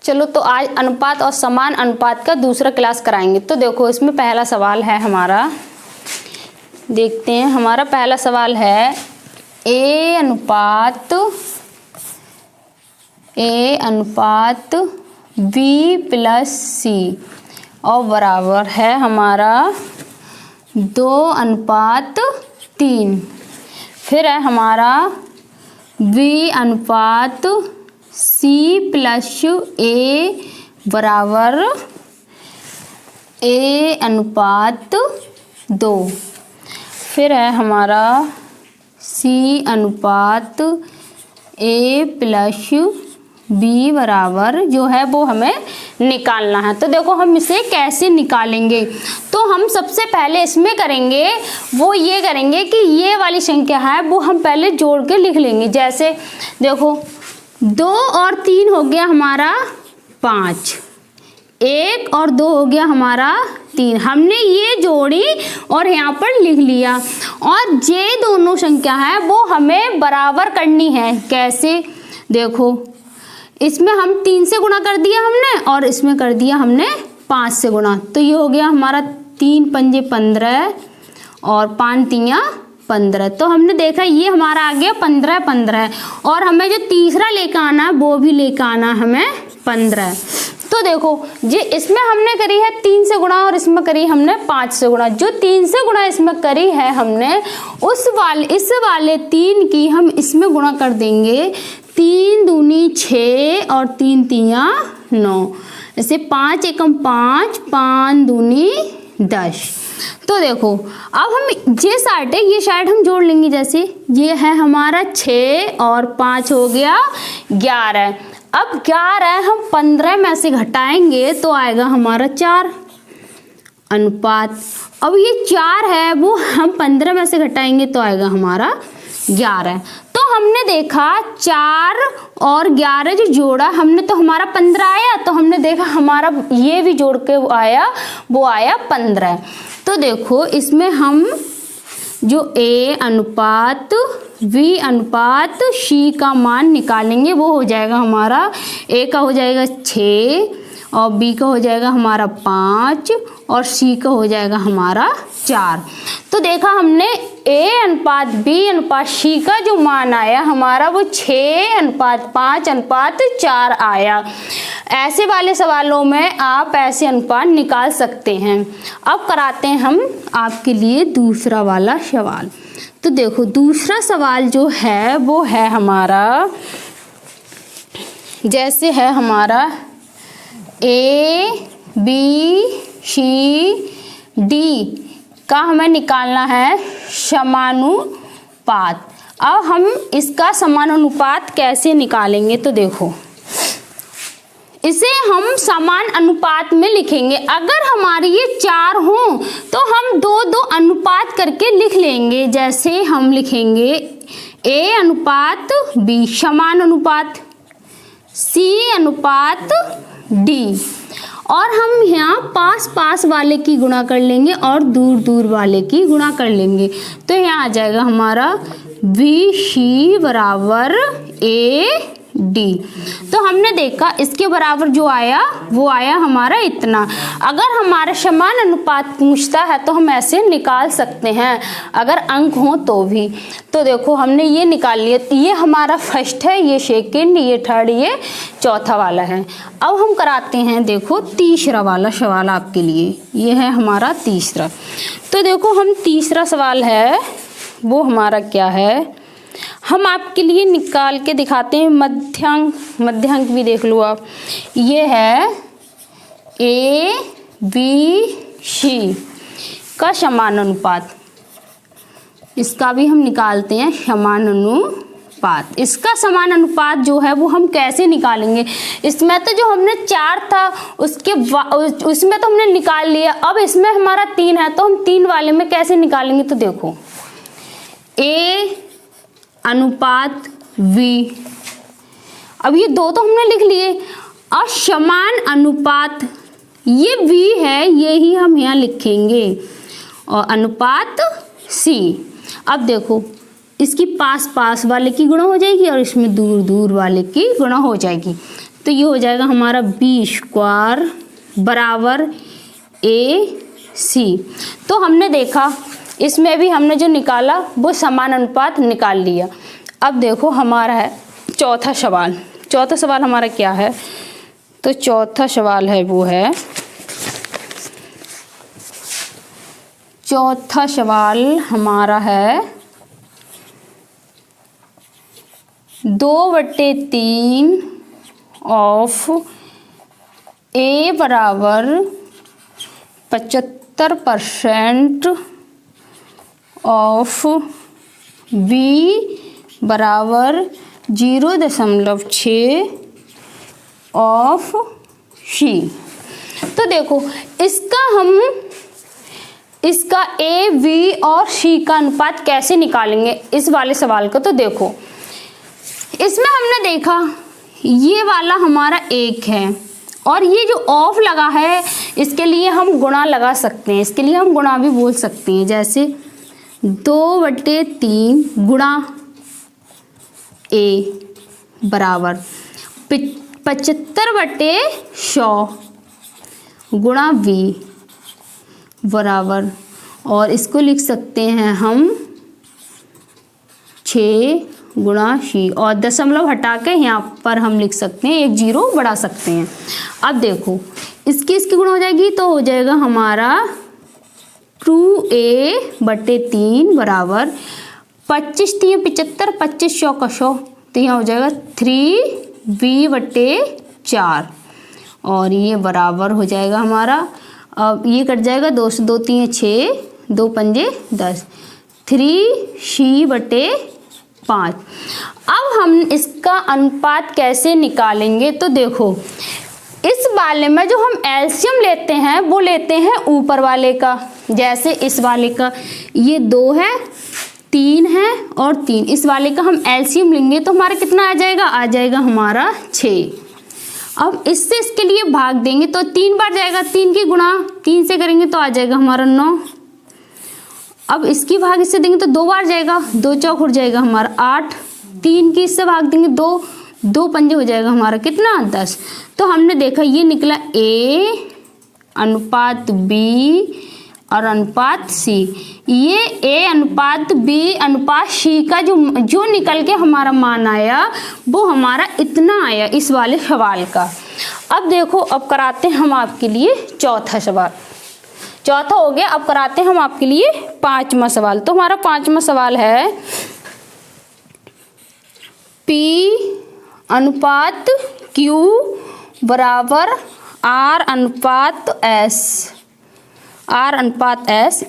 चलो तो आज अनुपात और समान अनुपात का दूसरा क्लास कराएंगे। तो देखो इसमें पहला सवाल है हमारा, देखते हैं। हमारा पहला सवाल है ए अनुपात बी प्लस सी और बराबर है हमारा 2:3। फिर है हमारा बी अनुपात सी प्लस ए बराबर A/2। फिर है हमारा सी अनुपात ए प्लस बी बराबर जो है वो हमें निकालना है। तो देखो हम इसे कैसे निकालेंगे। तो हम सबसे पहले इसमें करेंगे वो ये करेंगे कि ये वाली संख्या है वो हम पहले जोड़ के लिख लेंगे। जैसे देखो 2 और 3 हो गया हमारा 5, 1 और 2 हो गया हमारा 3। हमने ये जोड़ी और यहाँ पर लिख लिया। और ये दोनों संख्या है वो हमें बराबर करनी है। कैसे, देखो इसमें हम 3 से गुणा कर दिया हमने और इसमें कर दिया हमने 5 से गुणा। तो ये हो गया हमारा 3 पंजे 15 और 5 तियाँ 15। तो हमने देखा ये हमारा आ गया 15 और हमें जो तीसरा लेकर आना वो भी लेकर आना हमें 15। तो देखो ये इसमें हमने करी है 3 से गुणा और इसमें करी हमने 5 से गुणा। जो 3 से गुणा इसमें करी है हमने इस वाले 3 की हम इसमें गुणा कर देंगे। 3 दूनी 6 और 3 तियाँ 9। ऐसे 5 एकम 5, 5 दूनी 10। तो देखो अब हम ये साइड हम जोड़ लेंगे। जैसे ये है हमारा 6 और 5 हो गया 11। अब 11 हम 15 में से घटाएंगे तो आएगा हमारा 4 अनुपात। अब ये 4 है वो हम 15 में से घटाएंगे तो आएगा हमारा 11। तो हमने देखा 4 और 11 जो जोड़ा हमने तो हमारा 15 आया। तो हमने देखा हमारा ये भी जोड़ के वो आया 15। तो देखो इसमें हम जो A अनुपात V अनुपात C का मान निकालेंगे वो हो जाएगा हमारा A का हो जाएगा 6 और B का हो जाएगा हमारा 5 और C का हो जाएगा हमारा 4। तो देखा हमने A अनुपात B अनुपात C का जो मान आया हमारा वो 6:5:4 आया। ऐसे वाले सवालों में आप ऐसे अनुपात निकाल सकते हैं। अब कराते हैं हम आपके लिए दूसरा वाला सवाल। तो देखो दूसरा सवाल जो है वो है हमारा, जैसे है हमारा A B C D का हमें निकालना है समानुपात। अब हम इसका समानुपात कैसे निकालेंगे। तो देखो इसे हम समान अनुपात में लिखेंगे। अगर हमारे ये 4 हों तो हम 2-2 अनुपात करके लिख लेंगे। जैसे हम लिखेंगे A अनुपात B समान अनुपात, C अनुपात D और हम यहाँ पास वाले की गुणा कर लेंगे और दूर वाले की गुणा कर लेंगे। तो यहाँ आ जाएगा हमारा BC बराबर AD। तो हमने देखा इसके बराबर जो आया वो आया हमारा इतना। अगर हमारा समान अनुपात पूछता है तो हम ऐसे निकाल सकते हैं अगर अंक हो तो भी। तो देखो हमने ये निकाल लिया। ये हमारा फर्स्ट है, ये सेकंड, ये थर्ड, ये चौथा वाला है। अब हम कराते हैं देखो तीसरा वाला सवाल आपके लिए। ये है हमारा तीसरा। तो देखो हम तीसरा सवाल है वो हमारा क्या है, हम आपके लिए निकाल के दिखाते हैं। मध्यांक भी देख लो आप। ये है A B C का समान अनुपात। इसका भी हम निकालते हैं समान अनुपात। इसका समान अनुपात जो है वो हम कैसे निकालेंगे। इसमें तो जो हमने 4 था उसमें तो हमने निकाल लिया। अब इसमें हमारा 3 है तो हम 3 वाले में कैसे निकालेंगे। तो देखो A अनुपात V। अब ये 2 तो हमने लिख लिए। और समान अनुपात ये V है, यही हम यहाँ लिखेंगे और अनुपात C। अब देखो इसकी पास वाले की गुणा हो जाएगी और इसमें दूर वाले की गुणा हो जाएगी। तो ये हो जाएगा हमारा b² बराबर AC। तो हमने देखा इसमें भी हमने जो निकाला वो समान अनुपात निकाल लिया। अब देखो हमारा है चौथा सवाल। चौथा सवाल हमारा क्या है? तो चौथा सवाल है वो है, चौथा सवाल हमारा है 2/3 ऑफ A बराबर 75% ऑफ B बराबर 0.6 ऑफ C। तो देखो इसका A, B और C का अनुपात कैसे निकालेंगे इस वाले सवाल को। तो देखो इसमें हमने देखा ये वाला हमारा 1 है और ये जो ऑफ लगा है इसके लिए हम गुणा लगा सकते हैं, इसके लिए हम गुणा भी बोल सकते हैं। जैसे 2/3 गुणा A बराबर 75/100 गुणा V बराबर, और इसको लिख सकते हैं हम 6 गुणा C, और दशमलव हटा के यहाँ पर हम लिख सकते हैं 1 0 बढ़ा सकते हैं। अब देखो इसकी गुणा हो जाएगी तो हो जाएगा हमारा 2A/3 बराबर 25 3 75 25 100 का 100, तो यहाँ हो जाएगा 3B/4, और ये बराबर हो जाएगा हमारा, अब ये कट जाएगा 2 से 2 3 6 2 5 10 3C/5। अब हम इसका अनुपात कैसे निकालेंगे? तो देखो इस वाले में जो हम एलसीएम लेते हैं वो लेते हैं ऊपर वाले का। जैसे इस वाले का ये 2 है, 3 है और 3, इस वाले का हम एलसीएम लेंगे तो हमारा कितना आ जाएगा? आ जाएगा हमारा 6। अब इससे इसके लिए भाग देंगे तो 3 बार जाएगा, 3 की गुणा 3 से करेंगे तो आ जाएगा हमारा 9। अब इसकी भाग इससे देंगे तो 2 बार जाएगा, 2 चौक उड़ जाएगा हमारा 8, 3 की इससे भाग देंगे 2 2 पंजे हो जाएगा हमारा कितना? 10। तो हमने देखा ये निकला A अनुपात B और अनुपात C। ये A अनुपात B अनुपात C का जो निकल के हमारा मान आया वो हमारा इतना आया इस वाले सवाल का। अब देखो अब कराते हैं हम आपके लिए चौथा सवाल। चौथा हो गया, अब कराते हैं हम आपके लिए पांचवा सवाल। तो हमारा पांचवा सवाल है P अनुपात Q बराबर R अनुपात S, R अनुपात S।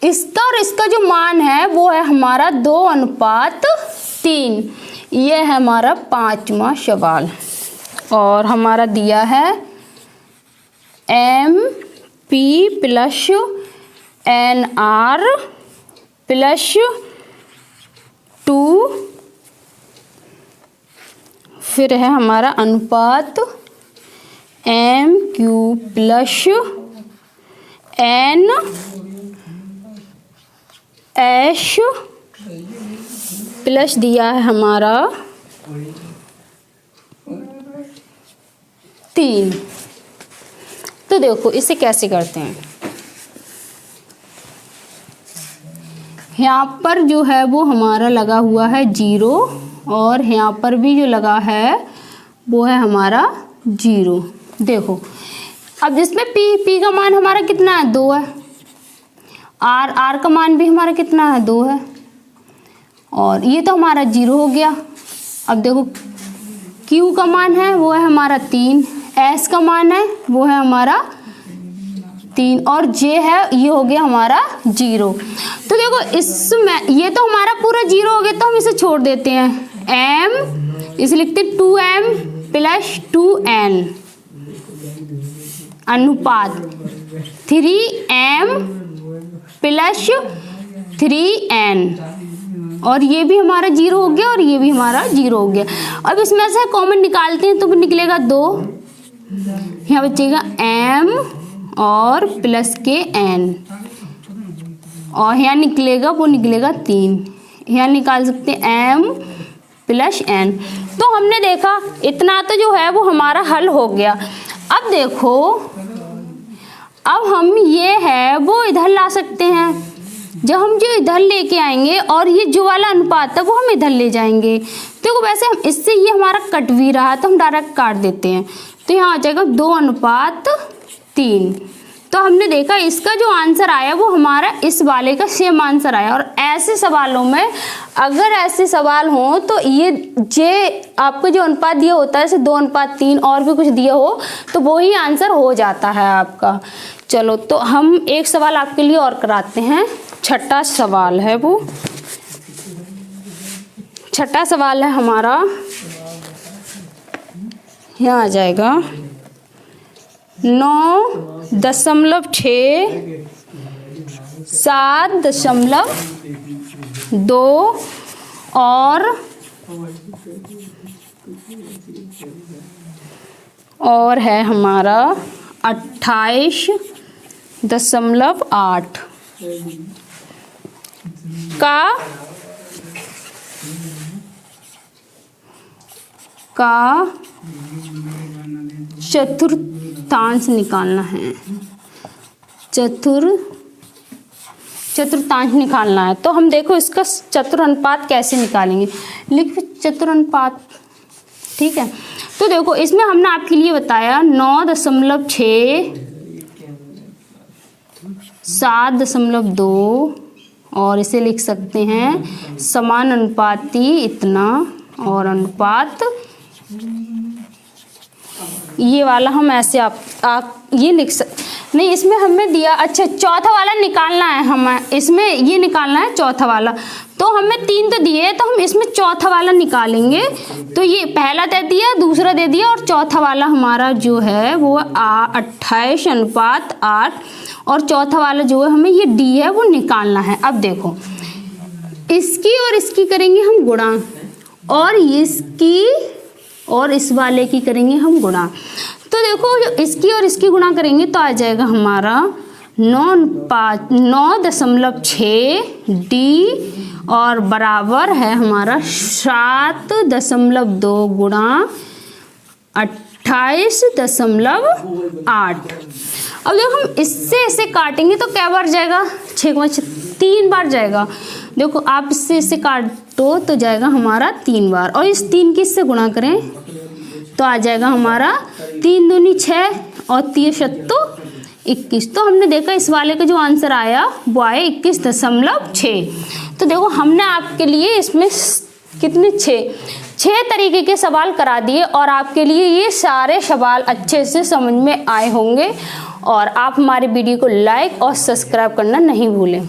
इसका और इसका जो मान है वो है हमारा 2:3। ये है हमारा पांचवा सवाल, और हमारा दिया है MP प्लस NR प्लस 2, फिर है हमारा अनुपात MQ प्लस NS प्लस दिया है हमारा 3। तो देखो इसे कैसे करते हैं। यहाँ पर जो है वो हमारा लगा हुआ है 0, और यहाँ पर भी जो लगा है वो है हमारा 0। देखो अब जिसमें P का मान हमारा कितना है? 2 है। R का मान भी हमारा कितना है? 2 है, और ये तो हमारा 0 हो गया। अब देखो Q का मान है वो है हमारा 3, S का मान है वो है हमारा 3, और J है ये हो गया हमारा 0। तो देखो इसमें ये तो हमारा पूरा 0 हो गया, तो हम इसे छोड़ देते हैं। M इसे लिखते 2M प्लस 2N अनुपात 3M प्लस 3N, और ये भी हमारा 0 हो गया और ये भी हमारा 0 हो गया। अब इसमें से कॉमन निकालते हैं तो निकलेगा 2, यहाँ बचेगा M और प्लस के N, और यहाँ निकलेगा वो निकलेगा 3। यहाँ निकाल सकते हैं M प्लस n। तो हमने देखा इतना तो जो है वो हमारा हल हो गया। अब देखो, अब हम ये है वो इधर ला सकते हैं। जब हम जो इधर लेके आएंगे और ये जो वाला अनुपात है वो हम इधर ले जाएंगे। देखो वैसे हम इससे ये हमारा कट भी रहा है तो हम डायरेक्ट काट देते हैं। तो यहाँ आ जाएगा 2:3। तो हमने देखा इसका जो आंसर आया वो हमारा इस वाले का सेम आंसर आया। और ऐसे सवालों में अगर ऐसे सवाल हो तो ये आपको जो अनुपात दिया होता है, जैसे 2:3 और भी कुछ दिया हो तो वो ही आंसर हो जाता है आपका। चलो तो हम एक सवाल आपके लिए और कराते हैं। छठा सवाल है वो, छठा सवाल है हमारा, यहाँ आ जाएगा 9.6 7.2 और है हमारा 28.8 का चतुर्थांश निकालना है। चतुर्थांश निकालना है। तो हम देखो इसका चतुरानुपात कैसे निकालेंगे। लिख चतुरानुपात, ठीक है। तो देखो इसमें हमने आपके लिए बताया 9.6 7.2 और इसे लिख सकते हैं समानुपाती इतना और अनुपात ये वाला हम ऐसे आप ये लिख नहीं, इसमें हमें दिया, अच्छा चौथा वाला निकालना है हमें, इसमें ये निकालना है चौथा वाला। तो हमें 3 तो दिए तो हम इसमें चौथा वाला निकालेंगे। तो ये पहला दे दिया, दूसरा दे दिया और चौथा वाला हमारा जो है वो 28:8 और चौथा वाला जो है हमें ये डी है वो निकालना है। अब देखो इसकी और इसकी करेंगे हम गुणा और इसकी और इस वाले की करेंगे हम गुणा। तो देखो जो इसकी और इसकी गुणा करेंगे तो आ जाएगा हमारा 9.6 डी और बराबर है हमारा 7.2 गुणा 28.8। अब देखो हम इससे इसे काटेंगे तो क्या बार जाएगा, 6 3 बार जाएगा। देखो आप इससे इसे काटो तो जाएगा हमारा 3 बार और इस 3 की इससे गुणा करें तो आ जाएगा हमारा 3 दूनी 6 और 3 सत्तो 21। तो हमने देखा इस वाले का जो आंसर आया वो आया 21.6। तो देखो हमने आपके लिए इसमें कितने 6 तरीके के सवाल करा दिए और आपके लिए ये सारे सवाल अच्छे से समझ में आए होंगे। और आप हमारे वीडियो को लाइक और सब्सक्राइब करना नहीं भूलें।